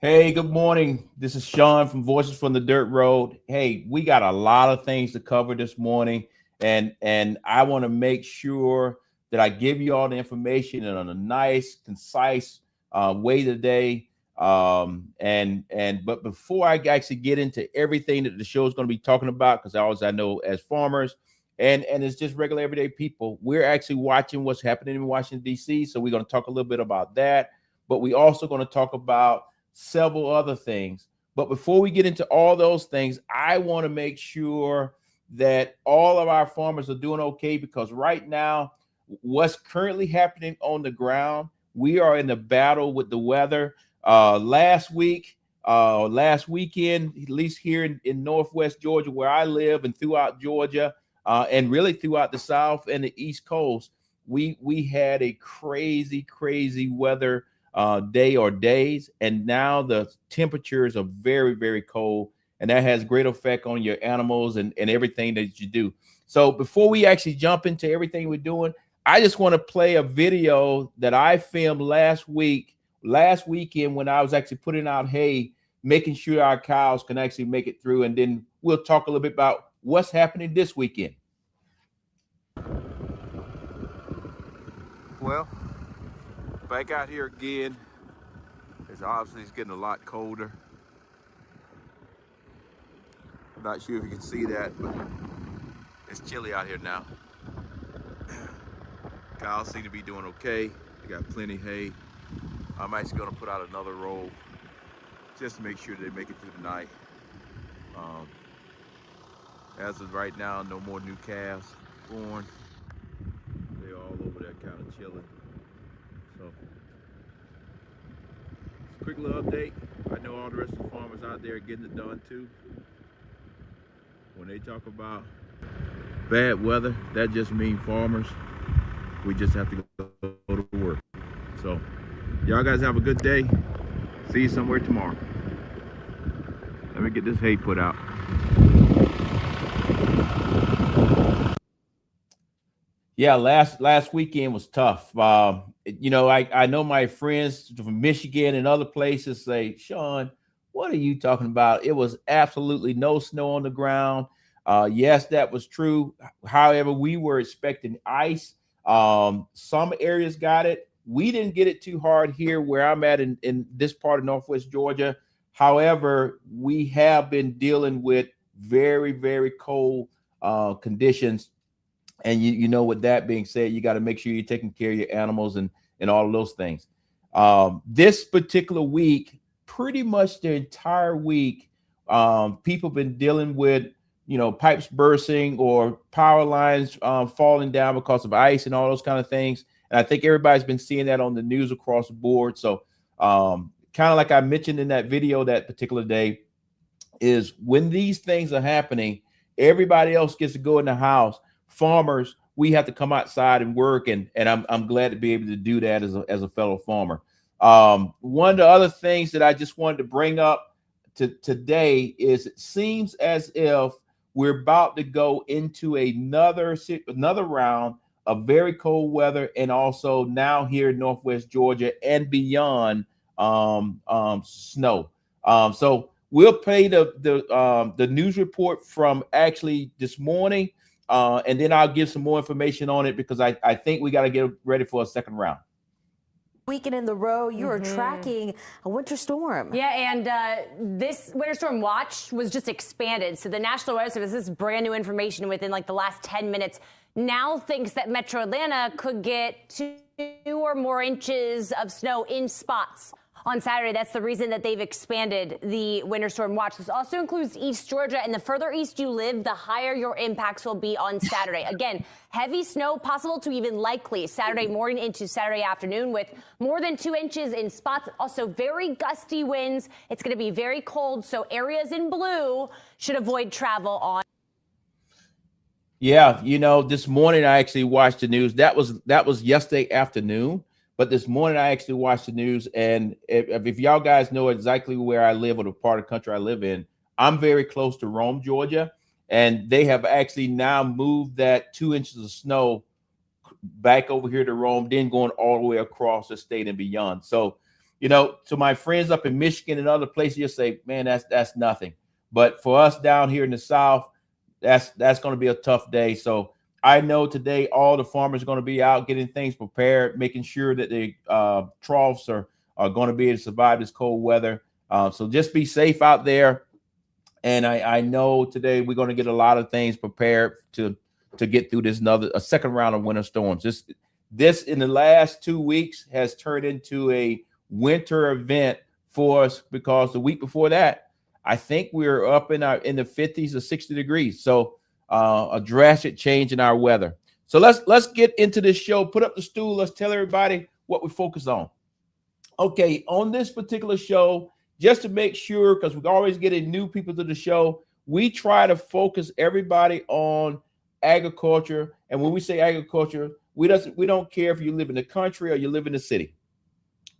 Hey, good morning. This is Sean from Voices from the Dirt Road. Hey, we got a lot of things to cover this morning, and I want to make sure that I give you all the information in a nice, concise way today. But before I actually get into everything that the show is going to be talking about, because I know as farmers and it's just regular everyday people, we're actually watching what's happening in Washington D.C. So we're going to talk a little bit about that, but we also going to talk about several other things. But before we get into all those things, I want to make sure that all of our farmers are doing okay, because right now, what's currently happening on the ground, we are in the battle with the weather. Last weekend, at least here in Northwest Georgia, where I live, and throughout Georgia, and really throughout the South and the East Coast, we had a crazy weather day or days, and now the temperatures are very cold, and that has great effect on your animals and everything that you do. So before we actually jump into everything we're doing, I just want to play a video that I filmed last weekend, when I was actually putting out hay, making sure our cows can actually make it through, and then we'll talk a little bit about what's happening this weekend. Well, back out here again. It's getting a lot colder. I'm not sure if you can see that, but it's chilly out here now. Cows seem to be doing okay. They got plenty of hay. I'm actually going to put out another roll just to make sure they make it through the night. As of right now, no more new calves born. They're all over there kind of chilling. So, quick little update. I know all the rest of the farmers out there are getting it done too. When they talk about bad weather, that just means farmers. We just have to go to work. So, y'all guys have a good day. See you somewhere tomorrow. Let me get this hay put out. Yeah, last weekend was tough. I know my friends from Michigan and other places say, Sean, what are you talking about? It was absolutely no snow on the ground. Yes, that was true. However, we were expecting ice. Some areas got it. We didn't get it too hard here where I'm at in this part of Northwest Georgia. However, we have been dealing with very cold conditions. And you know, with that being said, you got to make sure you're taking care of your animals and all of those things. This particular week, pretty much the entire week, people have been dealing with, pipes bursting or power lines falling down because of ice and all those kind of things. And I think everybody's been seeing that on the news across the board. So kind of like I mentioned in that video that particular day, is when these things are happening, everybody else gets to go in the house. Farmers, we have to come outside and work, and I'm glad to be able to do that as a fellow farmer. One of the other things that I just wanted to bring up today is it seems as if we're about to go into another round of very cold weather, and also now here in Northwest Georgia and beyond, snow. So we'll play the news report from actually this morning. And then I'll give some more information on it, because I think we got to get ready for a second round. Weekend in the row, you are tracking a winter storm. Yeah, and this winter storm watch was just expanded. So the National Weather Service, this is brand new information within like the last 10 minutes, now thinks that Metro Atlanta could get 2 or more inches of snow in spots on Saturday. That's the reason that they've expanded the winter storm watch. This also includes East Georgia, and the further east you live, the higher your impacts will be on Saturday. Again, heavy snow possible to even likely Saturday morning into Saturday afternoon, with more than 2 inches in spots. Also very gusty winds. It's going to be very cold, so areas in blue should avoid travel on. Yeah, this morning I actually watched the news. That was yesterday afternoon. But this morning I actually watched the news, and if y'all guys know exactly where I live or the part of the country I live in, I'm very close to Rome, Georgia, and they have actually now moved that 2 inches of snow back over here to Rome, then going all the way across the state and beyond. So You know, to my friends up in Michigan and other places, you'll say, man, that's nothing. But for us down here in the South, that's going to be a tough day. So I know today all the farmers are going to be out getting things prepared, making sure that the troughs are going to be able to survive this cold weather. So just be safe out there. And I know today we're going to get a lot of things prepared to get through a second round of winter storms. This in the last 2 weeks has turned into a winter event for us, because the week before that, I think we were up in the 50s or 60 degrees. So a drastic change in our weather. So let's get into this show. Put up the stool. Let's tell everybody what we focus on. Okay, on this particular show, just to make sure, because we're always getting new people to the show, we try to focus everybody on agriculture. And when we say agriculture, we don't care if you live in the country or you live in the city.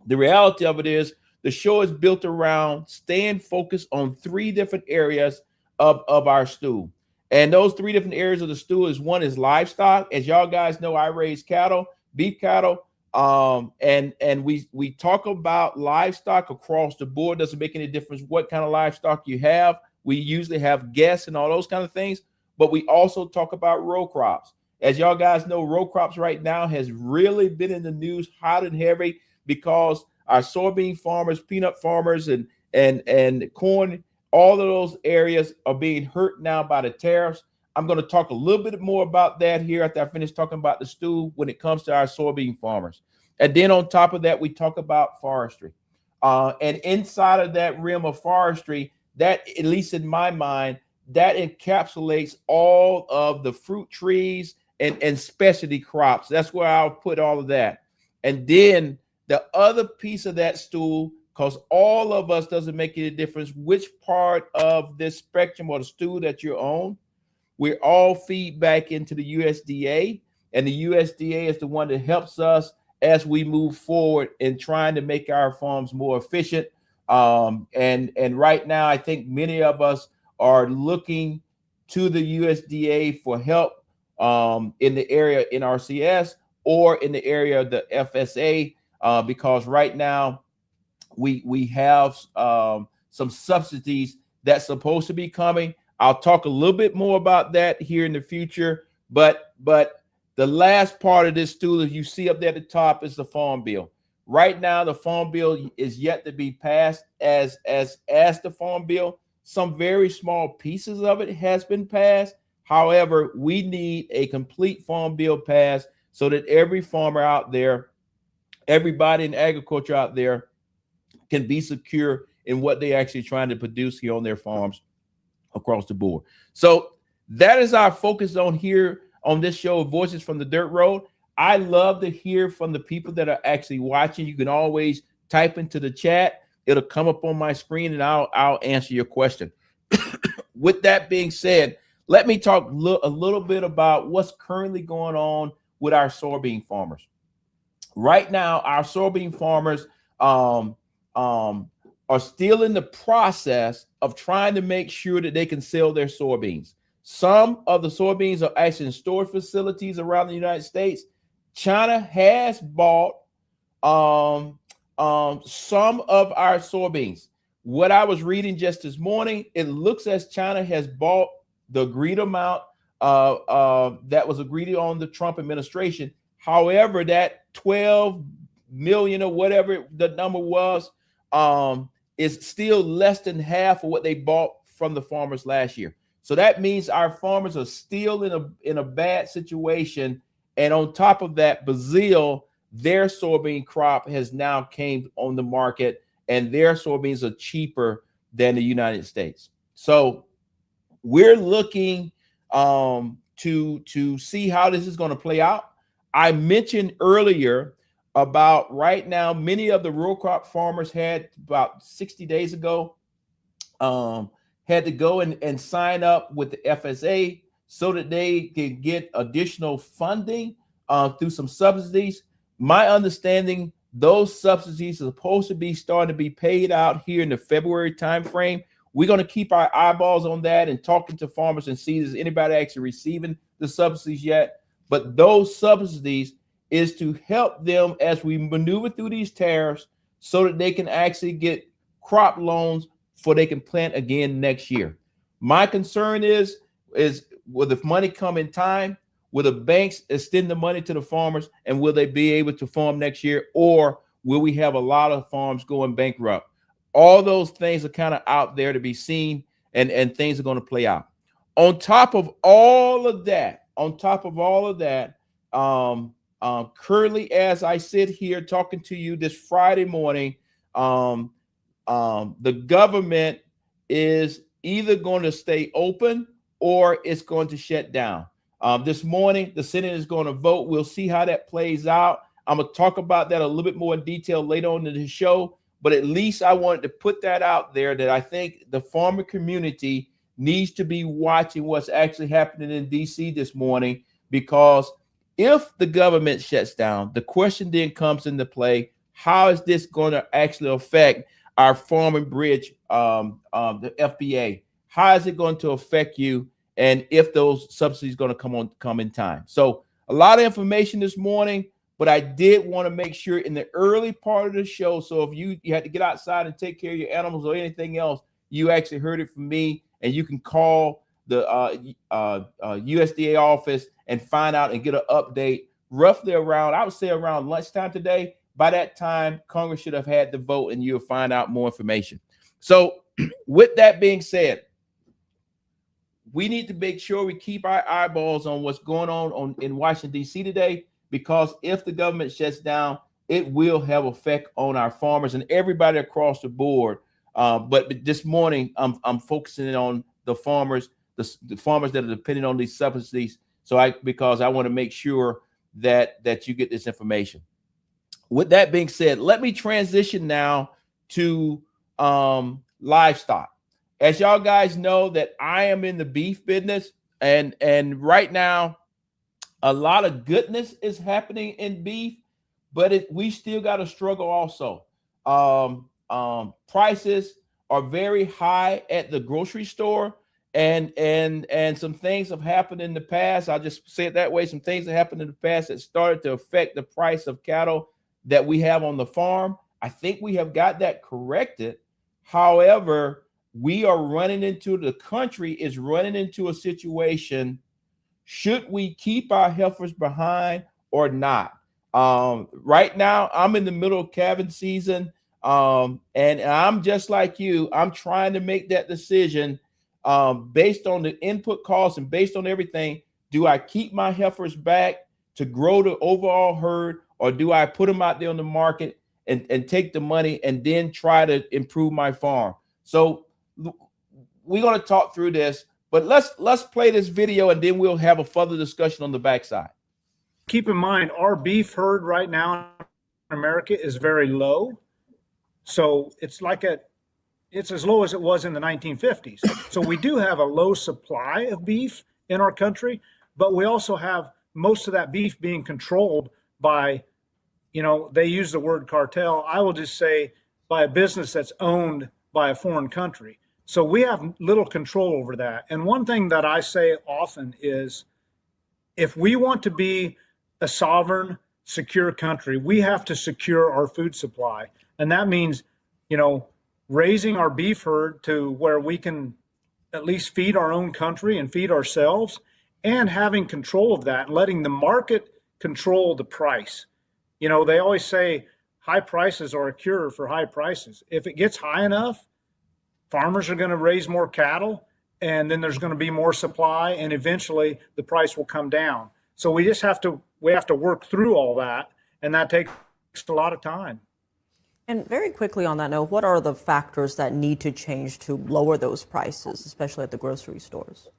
The reality of it is the show is built around staying focused on 3 different areas of our stool. And those 3 different areas of the stool is, one is livestock. As y'all guys know, I raise cattle, beef cattle. And we talk about livestock across the board. Doesn't make any difference what kind of livestock you have. We usually have guests and all those kind of things, but we also talk about row crops. As y'all guys know, row crops right now has really been in the news hot and heavy, because our soybean farmers, peanut farmers, and corn, all of those areas are being hurt now by the tariffs. I'm going to talk a little bit more about that here after I finish talking about the stew when it comes to our soybean farmers. And then on top of that, we talk about forestry. And inside of that realm of forestry, that, at least in my mind, that encapsulates all of the fruit trees and specialty crops. That's where I'll put all of that. And then the other piece of that stool, because all of us, doesn't make any difference which part of this spectrum or the stool that you're on, we all feed back into the USDA, and the USDA is the one that helps us as we move forward in trying to make our farms more efficient. And right now, I think many of us are looking to the USDA for help in the area in RCS or in the area of the FSA, because right now we have some subsidies that's supposed to be coming. I'll talk a little bit more about that here in the future, but the last part of this stool, as you see up there at the top, is the Farm Bill. Right now, the Farm Bill is yet to be passed as the Farm Bill. Some very small pieces of it has been passed. However, we need a complete Farm Bill passed so that every farmer out there, everybody in agriculture out there, can be secure in what they're actually trying to produce here on their farms across the board. So that is our focus on here on this show, Voices from the Dirt Road. I love to hear from the people that are actually watching. You can always type into the chat. It'll come up on my screen and I'll answer your question. With that being said, let me talk a little bit about what's currently going on with our soybean farmers. Right now, our soybean farmers are still in the process of trying to make sure that they can sell their soybeans. Some of the soybeans are actually in storage facilities around the United States. China has bought some of our soybeans. What I was reading just this morning, it looks as China has bought the agreed amount that was agreed on the Trump administration. However, that 12 million or whatever the number was is still less than half of what they bought from the farmers last year. So that means our farmers are still in a bad situation. And on top of that, Brazil, their soybean crop has now came on the market, and their soybeans are cheaper than the United States. So we're looking to see how this is going to play out. I mentioned earlier about right now, many of the row crop farmers had about 60 days ago had to go and sign up with the FSA so that they can get additional funding through some subsidies. My understanding, those subsidies are supposed to be starting to be paid out here in the February timeframe. We're going to keep our eyeballs on that and talking to farmers and see if there's anybody actually receiving the subsidies yet. But those subsidies is to help them as we maneuver through these tariffs so that they can actually get crop loans for they can plant again next year. My concern is will the money come in time? Will the banks extend the money to the farmers, and will they be able to farm next year, or will we have a lot of farms going bankrupt? All those things are kind of out there to be seen, and things are going to play out. On top of all of that, currently as I sit here talking to you this Friday morning, the government is either going to stay open or it's going to shut down. This morning, the Senate is going to vote. We'll see how that plays out. I'm going to talk about that a little bit more in detail later on in the show, but at least I wanted to put that out there that I think the farmer community needs to be watching what's actually happening in D.C. this morning, because if the government shuts down, the question then comes into play, how is this going to actually affect our farm and bridge, the FBA? How is it going to affect you? And if those subsidies going to come in time? So a lot of information this morning, but I did want to make sure in the early part of the show. So if you had to get outside and take care of your animals or anything else, you actually heard it from me, and you can call the USDA office and find out and get an update roughly around, I would say around lunchtime today. By that time, Congress should have had the vote, and you'll find out more information. So with that being said, we need to make sure we keep our eyeballs on what's going on in Washington, D.C. today, because if the government shuts down, it will have effect on our farmers and everybody across the board. But this morning, I'm focusing on the farmers, the farmers that are depending on these subsidies. Because I want to make sure that you get this information. With that being said, let me transition now to livestock. As y'all guys know, that I am in the beef business, and right now a lot of goodness is happening in beef, but we still got to struggle also. Prices are very high at the grocery store, and some things have happened in the past. I'll just say it that way. Some things that happened in the past that started to affect the price of cattle that we have on the farm. I think we have got that corrected. However, the country is running into a situation. Should we keep our heifers behind or not? Right now, I'm in the middle of calving season, and I'm just like you. I'm trying to make that decision based on the input costs and based on everything. Do I keep my heifers back to grow the overall herd, or do I put them out there on the market and take the money and then try to improve my farm? So we're going to talk through this, but let's play this video, and then we'll have a further discussion on the backside. Keep in mind, our beef herd right now in America is very low. So it's as low as it was in the 1950s. So we do have a low supply of beef in our country, but we also have most of that beef being controlled by, they use the word cartel. I will just say by a business that's owned by a foreign country. So we have little control over that. And one thing that I say often is, if we want to be a sovereign, secure country, we have to secure our food supply. And that means, raising our beef herd to where we can at least feed our own country and feed ourselves, and having control of that and letting the market control the price. They always say high prices are a cure for high prices. If it gets high enough, farmers are going to raise more cattle, and then there's going to be more supply, and eventually the price will come down. So we have to work through all that, and that takes a lot of time. And very quickly on that note, what are the factors that need to change to lower those prices, especially at the grocery stores?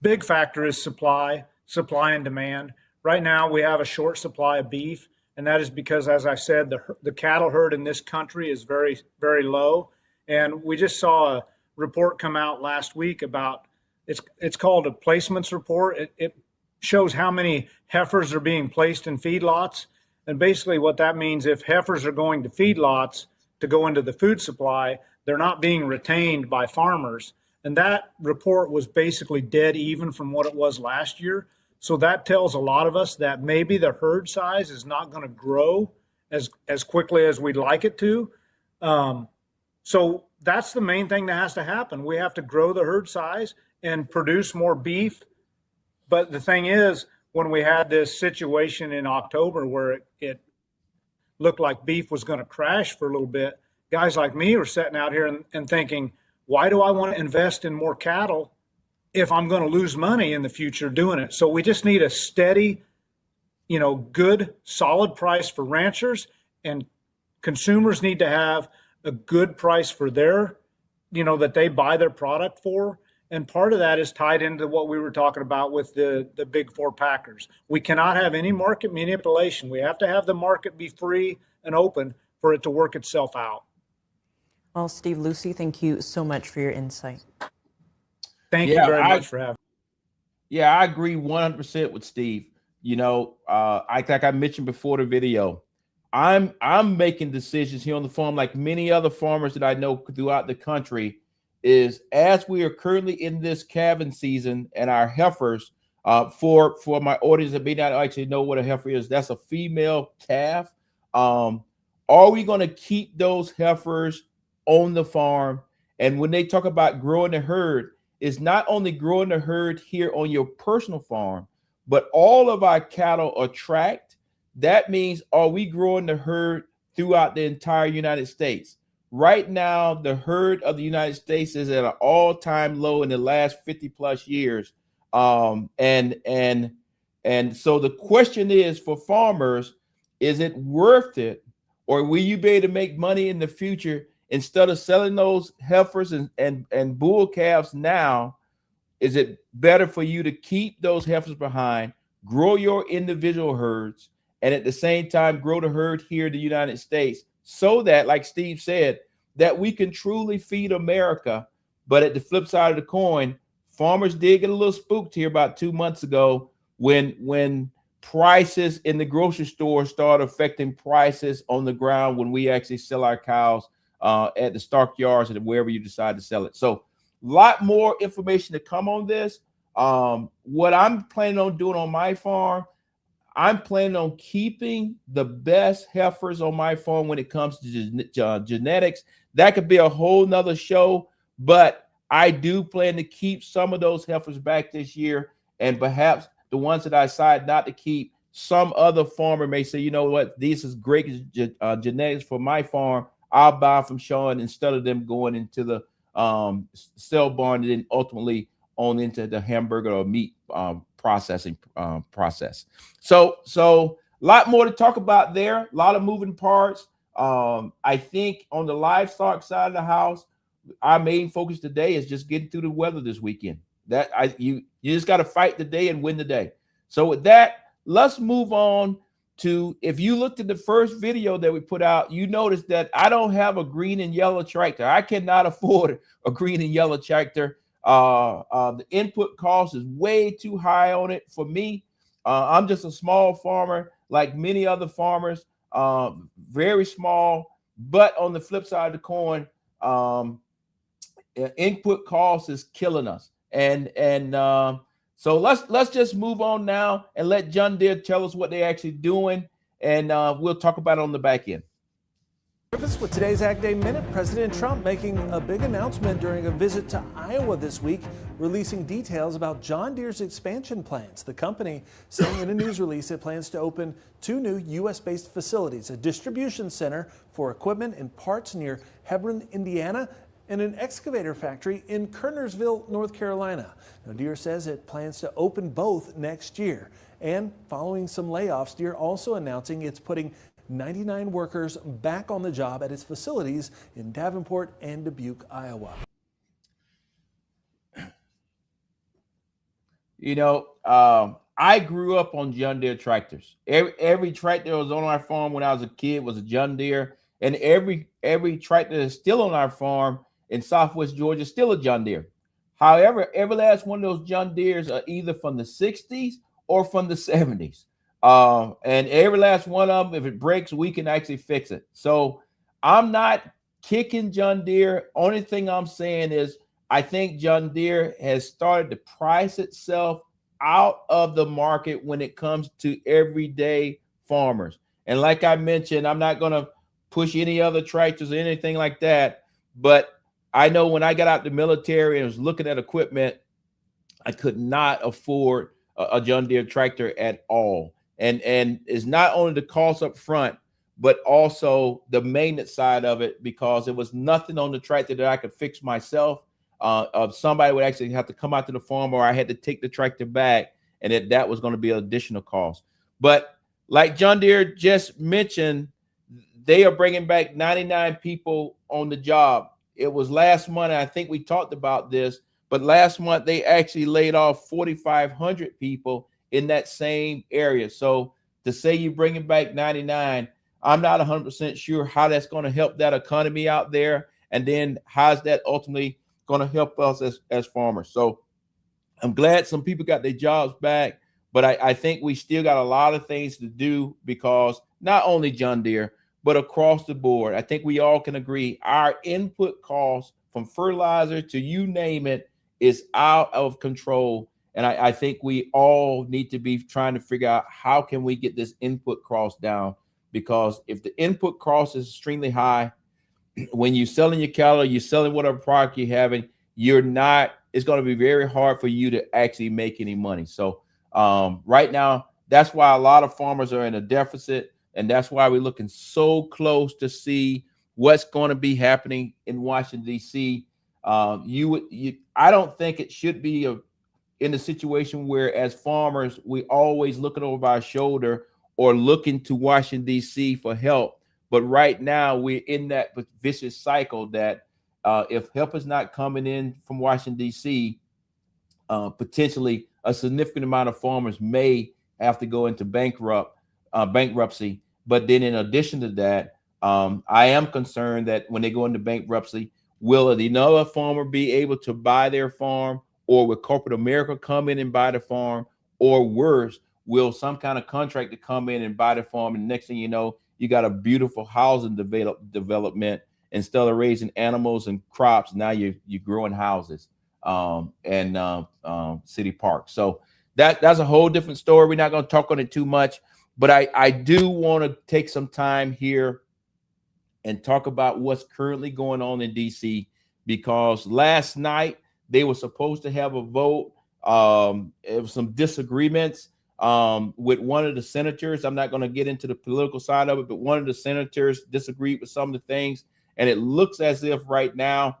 Big factor is supply and demand. Right now we have a short supply of beef, and that is because, as I said, the cattle herd in this country is very, very low. And we just saw a report come out last week about, it's called a placements report. It shows how many heifers are being placed in feedlots. And basically what that means, if heifers are going to feedlots to go into the food supply, they're not being retained by farmers. And that report was basically dead even from what it was last year. So that tells a lot of us that maybe the herd size is not going to grow as quickly as we'd like it to. So that's the main thing that has to happen. We have to grow the herd size and produce more beef. But the thing is, when we had this situation in October where it looked like beef was going to crash for a little bit, guys like me were sitting out here and thinking, why do I want to invest in more cattle if I'm going to lose money in the future doing it? So we just need a steady, good, solid price for ranchers, and consumers need to have a good price for their, that they buy their product for. And part of that is tied into what we were talking about with the big four packers. We cannot have any market manipulation. We have to have the market be free and open for it to work itself out. Well, Steve, Lucy, thank you so much for your insight. Thank you very much for having me. Yeah, I agree 100% with Steve. Like I mentioned before the video, I'm making decisions here on the farm like many other farmers that I know throughout the country. Is as we are currently in this calving season and our heifers, for my audience that may not actually know what a heifer is, that's a female calf. Are we going to keep those heifers on the farm? And when they talk about growing the herd, it's not only growing the herd here on your personal farm, but all of our cattle are tracked. That means, are we growing the herd throughout the entire United States? Right now, the herd of the United States is at an all-time low in the last 50 plus years. And so the question is for farmers, is it worth it? Or will you be able to make money in the future instead of selling those heifers and bull calves now? Is it better for you to keep those heifers behind, grow your individual herds, and at the same time grow the herd here in the United States, so that, like Steve said, that we can truly feed America? But at the flip side of the coin, farmers did get a little spooked here about 2 months ago when prices in the grocery store started affecting prices on the ground when we actually sell our cows at the stock yards and wherever you decide to sell it. So a lot more information to come on this. What I'm planning on doing on my farm, I'm planning on keeping the best heifers on my farm when it comes to genetics. That could be a whole nother show, but I do plan to keep some of those heifers back this year, and perhaps the ones that I decide not to keep, some other farmer may say, you know what, this is great genetics for my farm. I'll buy from Sean instead of them going into the sell barn and then ultimately on into the hamburger or meat processing process. So a lot more to talk about there. A lot of moving parts. I think on the livestock side of the house, our main focus today is just getting through the weather this weekend. You just got to fight the day and win the day. So with that, let's move on to, if you looked at the first video that we put out, you noticed that I don't have a green and yellow tractor. I cannot afford a green and yellow tractor. The input cost is way too high on it for me. I'm just a small farmer like many other farmers, very small, but on the flip side of the coin, input cost is killing us. So let's just move on now and let John Deere tell us what they're actually doing, and we'll talk about it on the back end. With today's Ag Day Minute, President Trump making a big announcement during a visit to Iowa this week, releasing details about John Deere's expansion plans. The company saying in a news release it plans to open 2 new U.S.-based facilities, a distribution center for equipment and parts near Hebron, Indiana, and an excavator factory in Kernersville, North Carolina. Now, Deere says it plans to open both next year. And following some layoffs, Deere also announcing it's putting 99 workers back on the job at its facilities in Davenport and Dubuque, Iowa. You know, I grew up on John Deere tractors. Every tractor that was on our farm when I was a kid was a John Deere, and every tractor that's still on our farm in Southwest Georgia is still a John Deere. However, every last one of those John Deeres are either from the 60s or from the 70s. And every last one of them, if it breaks, we can actually fix it. So I'm not kicking John Deere. Only thing I'm saying is I think John Deere has started to price itself out of the market when it comes to everyday farmers. And like I mentioned, I'm not going to push any other tractors or anything like that. But I know when I got out the military and was looking at equipment, I could not afford a John Deere tractor at all. And it's not only the cost up front, but also the maintenance side of it, because there was nothing on the tractor that I could fix myself. Somebody would actually have to come out to the farm, or I had to take the tractor back, and that was going to be an additional cost. But like John Deere just mentioned, they are bringing back 99 people on the job. It was last month, I think we talked about this, but last month they actually laid off 4,500 people in that same area. So to say you're bringing back 99, I'm not 100% sure how that's going to help that economy out there. And then how's that ultimately going to help us as farmers? So I'm glad some people got their jobs back, but I think we still got a lot of things to do, because not only John Deere, but across the board, I think we all can agree our input costs, from fertilizer to you name it, is out of control. And I think we all need to be trying to figure out how can we get this input cost down, because if the input cost is extremely high, when you're selling your cattle, you're selling whatever product you're having, it's going to be very hard for you to actually make any money. So right now, that's why a lot of farmers are in a deficit. And that's why we're looking so close to see what's going to be happening in Washington, D.C. I don't think it should be in a situation where, as farmers, we always looking over our shoulder or looking to Washington, D.C. for help. But right now, we're in that vicious cycle that if help is not coming in from Washington, D.C., potentially a significant amount of farmers may have to go into bankruptcy. But then in addition to that, I am concerned that when they go into bankruptcy, will another farmer be able to buy their farm, or will corporate America come in and buy the farm, or worse, will some kind of contractor come in and buy the farm, and next thing you know, you got a beautiful housing development. Instead of raising animals and crops, now you're growing houses and city parks. So that's a whole different story. We're not going to talk on it too much, but I do want to take some time here and talk about what's currently going on in DC, because last night they were supposed to have a vote. There was some disagreements with one of the senators. I'm not going to get into the political side of it, but one of the senators disagreed with some of the things. And it looks as if right now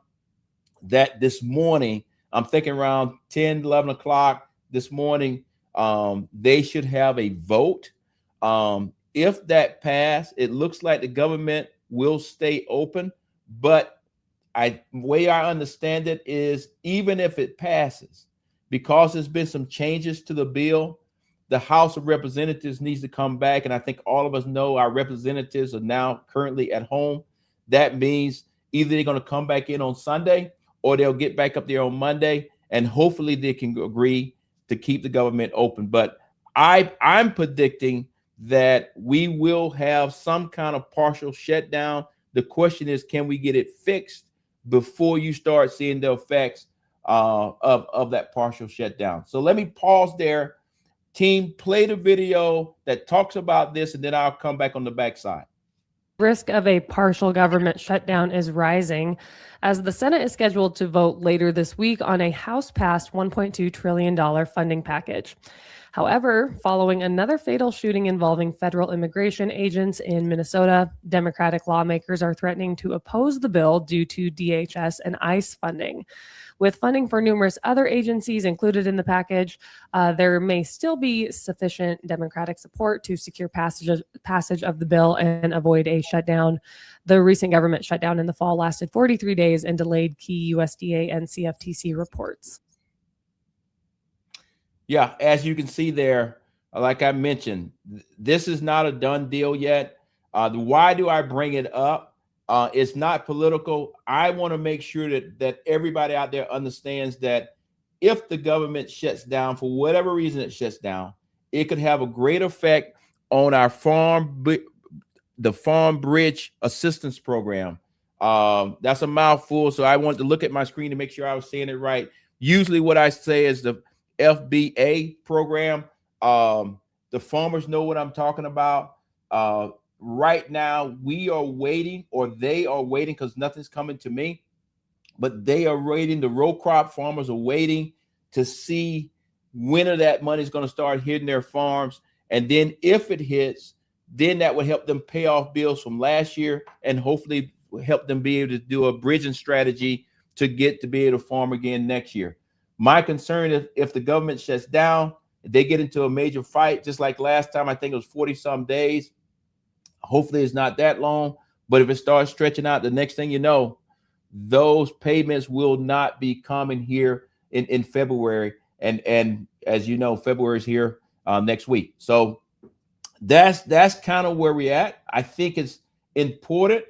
that this morning, I'm thinking around 10, 11 o'clock this morning, they should have a vote. If that passed, it looks like the government will stay open. But the way I understand it is, even if it passes, because there's been some changes to the bill, the House of Representatives needs to come back. And I think all of us know our representatives are now currently at home. That means either they're going to come back in on Sunday, or they'll get back up there on Monday, and hopefully they can agree to keep the government open. But I'm predicting that we will have some kind of partial shutdown. The question is, can we get it fixed before you start seeing the effects of that partial shutdown? So let me pause there. Team, play the video that talks about this, and then I'll come back on the backside. Risk of a partial government shutdown is rising as the Senate is scheduled to vote later this week on a House-passed $1.2 trillion funding package. However, following another fatal shooting involving federal immigration agents in Minnesota, Democratic lawmakers are threatening to oppose the bill due to DHS and ICE funding. With funding for numerous other agencies included in the package, there may still be sufficient Democratic support to secure passage of the bill and avoid a shutdown. The recent government shutdown in the fall lasted 43 days and delayed key USDA and CFTC reports. Yeah, as you can see there, like I mentioned, this is not a done deal yet. Why do I bring it up? It's not political. I want to make sure that everybody out there understands that if the government shuts down, for whatever reason it shuts down, it could have a great effect on our the Farm Bridge Assistance Program. That's a mouthful, so I wanted to look at my screen to make sure I was saying it right. Usually what I say is the FBA program. The farmers know what I'm talking about. Right now, we are waiting, or they are waiting, because nothing's coming to me, but they are waiting. The row crop farmers are waiting to see when that money is going to start hitting their farms. And then if it hits, then that would help them pay off bills from last year, and hopefully help them be able to do a bridging strategy to get to be able to farm again next year. My concern is if the government shuts down, they get into a major fight, just like last time. I think it was 40 some days. Hopefully it's not that long, but if it starts stretching out, the next thing you know, those payments will not be coming here in February. And as you know, February is here next week. So that's kind of where we're at. I think it's important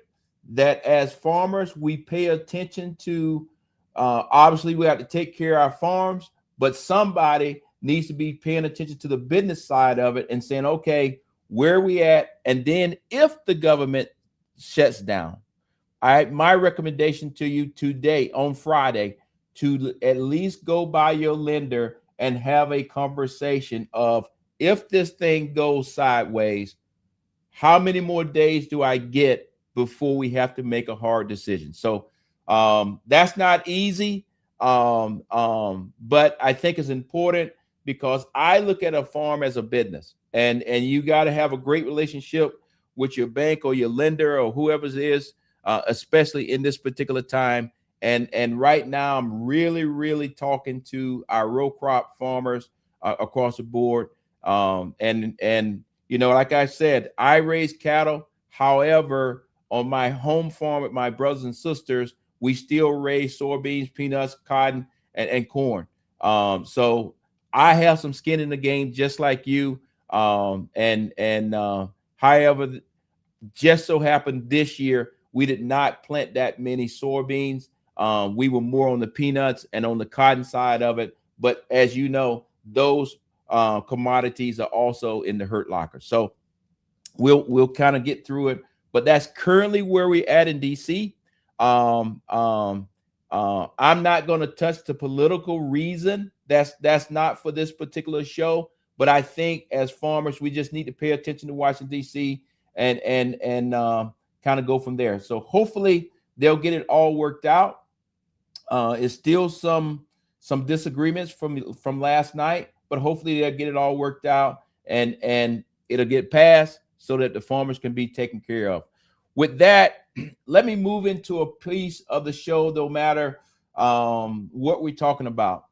that as farmers, we pay attention to, obviously we have to take care of our farms, but somebody needs to be paying attention to the business side of it and saying, okay, where are we at? And then if the government shuts down, my recommendation to you today on Friday, to at least go by your lender and have a conversation of, if this thing goes sideways, how many more days do I get before we have to make a hard decision? So that's not easy, but I think it's important, because I look at a farm as a business, and you got to have a great relationship with your bank or your lender or whoever it is, especially in this particular time. And right now, I'm really talking to our row crop farmers across the board. And you know, like I said, I raise cattle. However, on my home farm with my brothers and sisters, we still raise soybeans, peanuts, cotton, and corn. So I have some skin in the game, just like you. However, just so happened this year, we did not plant that many soybeans. We were more on the peanuts and on the cotton side of it. But as you know, those commodities are also in the hurt locker. So we'll kind of get through it. But that's currently where we're at in DC. I'm not going to touch the political reason. That's not for this particular show. But I think as farmers, we just need to pay attention to Washington, D.C. and kind of go from there. So hopefully they'll get it all worked out. It's still some disagreements from last night, but hopefully they'll get it all worked out and it'll get passed so that the farmers can be taken care of. With that, let me move into a piece of the show, no matter what we're talking about.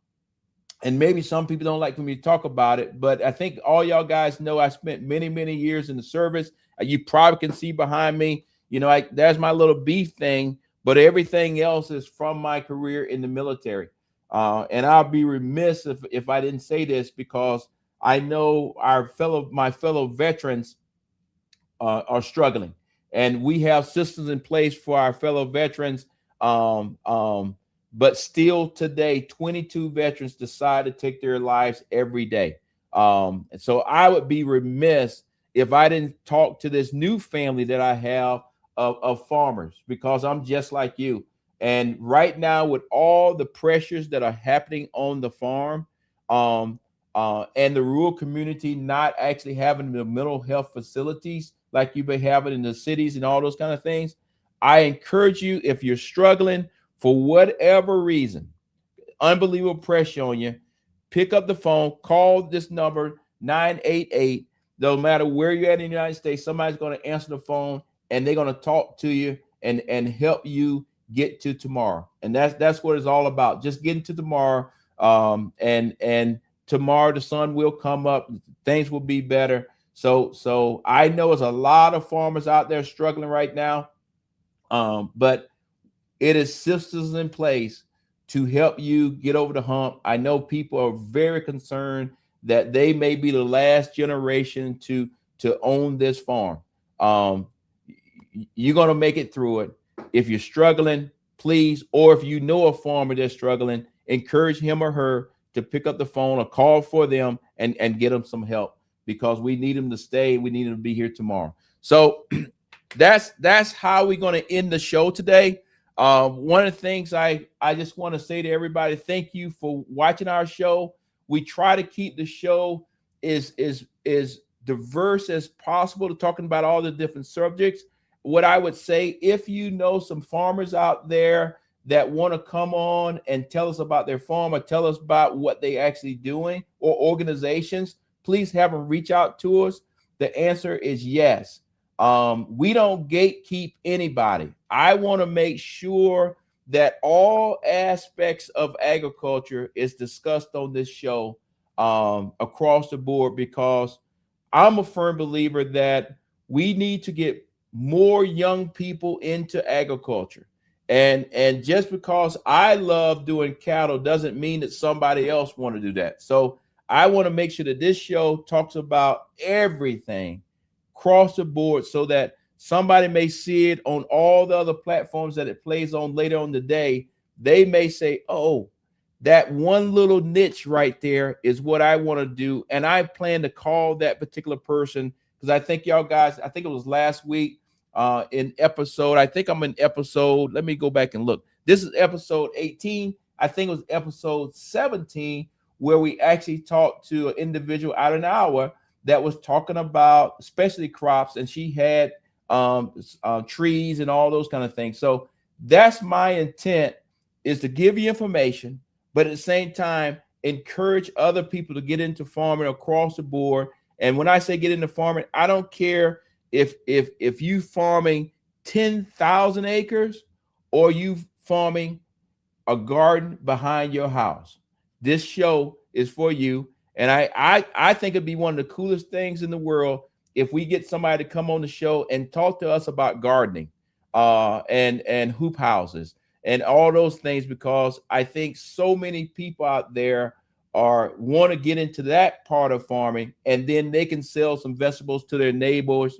And maybe some people don't like for me to talk about it, but I think all y'all guys know I spent many years in the service. You probably can see behind me, you know, there's my little beef thing, but everything else is from my career in the military. And I'll be remiss if I didn't say this, because I know my fellow veterans are struggling, and we have systems in place for our fellow veterans. But still today, 22 veterans decide to take their lives every day. And so I would be remiss if I didn't talk to this new family that I have of farmers, because I'm just like you. And right now, with all the pressures that are happening on the farm, and the rural community not actually having the mental health facilities like you've been having in the cities and all those kind of things, I encourage you, if you're struggling for whatever reason, unbelievable pressure on you, pick up the phone, call this number, 988. No matter where you're at in the United States, somebody's going to answer the phone, and they're going to talk to you and help you get to tomorrow. And that's what it's all about, just getting to tomorrow. And tomorrow the sun will come up, things will be better. So I know there's a lot of farmers out there struggling right now, but it is systems in place to help you get over the hump. I know people are very concerned that they may be the last generation to own this farm. You're going to make it through it. If you're struggling, please, or if you know a farmer that's struggling, encourage him or her to pick up the phone or call for them and get them some help, because we need them to stay. We need them to be here tomorrow. So that's how we're going to end the show today. One of the things I just want to say to everybody, thank you for watching our show. We try to keep the show is diverse as possible to talking about all the different subjects. What I would say, if you know some farmers out there that want to come on and tell us about their farm or tell us about what they actually doing, or organizations, please have them reach out to us. The answer is yes. We don't gatekeep anybody. I want to make sure that all aspects of agriculture is discussed on this show across the board, because I'm a firm believer that we need to get more young people into agriculture. And just because I love doing cattle doesn't mean that somebody else want to do that. So I want to make sure that this show talks about everything across the board, so that somebody may see it on all the other platforms that it plays on later on the day. They may say, oh, that one little niche right there is what I want to do. And I plan to call that particular person, because I think y'all guys, I think it was last week in episode, I think I'm in episode, let me go back and look. This is episode 18. I think it was episode 17, where we actually talked to an individual out an hour that was talking about specialty crops, and she had trees and all those kind of things. So that's my intent, is to give you information, but at the same time, encourage other people to get into farming across the board. And when I say get into farming, I don't care if you farming 10,000 acres or you farming a garden behind your house. This show is for you. And I think it'd be one of the coolest things in the world if we get somebody to come on the show and talk to us about gardening and hoop houses and all those things, because I think so many people out there want to get into that part of farming, and then they can sell some vegetables to their neighbors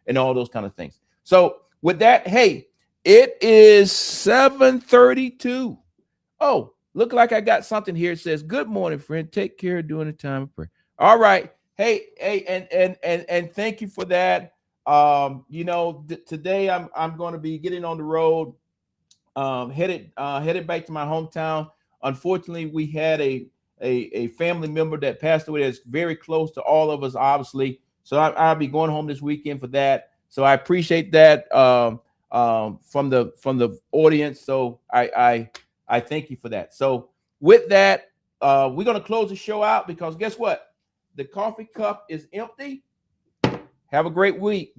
and all those kind of things. So with that, hey, it is 7:32. Oh, look like I got something here. It says, good morning, friend. Take care during the time of prayer. All right. Hey, and thank you for that. Today I'm going to be getting on the road, headed back to my hometown. Unfortunately, we had a family member that passed away that's very close to all of us, obviously. So I'll be going home this weekend for that. So I appreciate that from the audience. So I thank you for that. So with that, we're going to close the show out, because guess what? The coffee cup is empty. Have a great week.